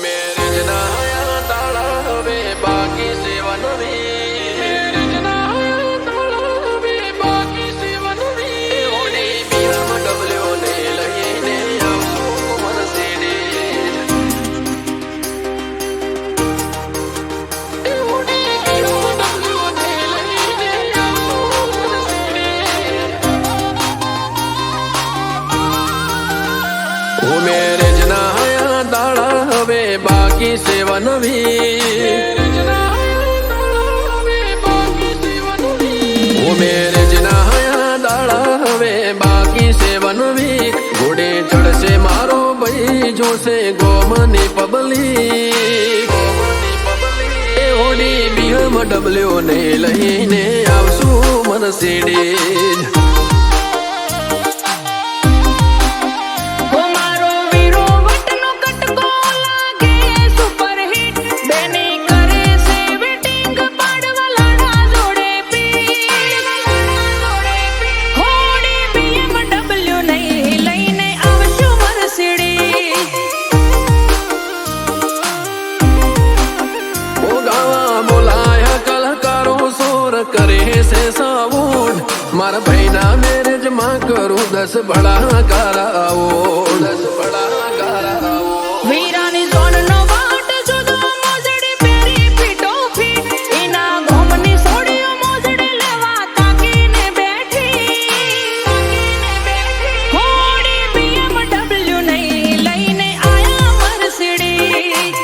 मेरे जना ताला हवे बाकी सेवा नवी मेरे जना ताला हवे बाकी सेवा नवी ओडी बिया डबल्यू ने लईने आवसो मन सेडे ओडी बिया डबल्यू ने लईने आवसो मन सेडे ओ मेरे जना ताला हवे बाकी सेवा नवी मेरे जना दाड़ा हवे बाकी सेवन वीक घोड़े चढ़ से मारो भाई जो से गोमनी पब्लिक ओडी बीहम डबल्यू ने लहीने आवसू मन सीडीज करे से सावूड मार भैना मेरे जमा करूं 10 बड़ा कराओ 10 बड़ा कराओ वीरानी जोन नो बाट जुदो मोजड़ी पेरी पीटो फीट इना घोमनी सोड़ियो मोजड़ी लेवा ताकीने बैठी होड़ी BMW नहीं लईने आया मर्सिडीज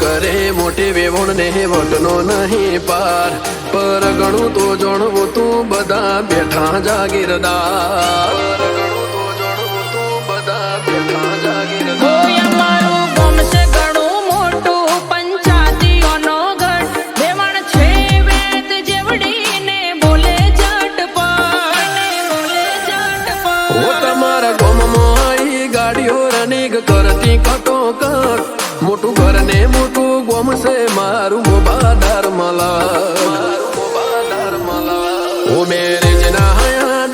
करे मोटे वेवण ने वटनो नहीं पार पर गणु तो जणवो तू बदा बैठा जागीरदार पर गणु तो जणवो तू बदा बैठा जागीरदार ओ मारो गम से गणु मोटो पंचायतीओनो गढ़ वेवण छे वेत जेवड़ी ने बोले झटपट ओ तमारा गम मोई गाड़ियो रनिग करती कटोकट मोटू घर ने मोटू गोम से मारू मोबादार मला ओ मेरे जना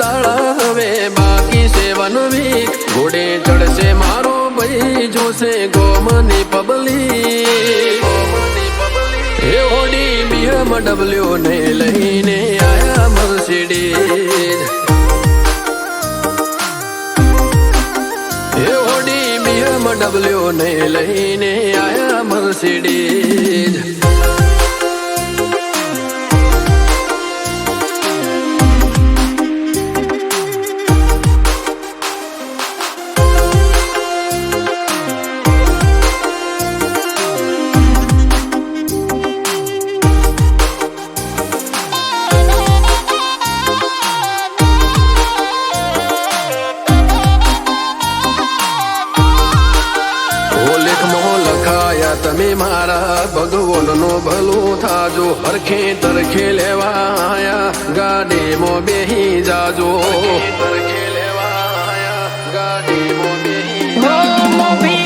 दाड़ा हवे बाकी सेवन वीक घोड़े चढ़ से मारो भाई जो से गोमनी पब्लिक हे ओडी BMW ने लहीने आया मर्सिडीज BMW ने लहीने आया मर्सिडीज तमे मारा भगवान नो भलो थाजो हरखे तरखे लेवा आया गाड़ी मो बेही जाजो तरखे लेवा आया गाड़ी मो बेही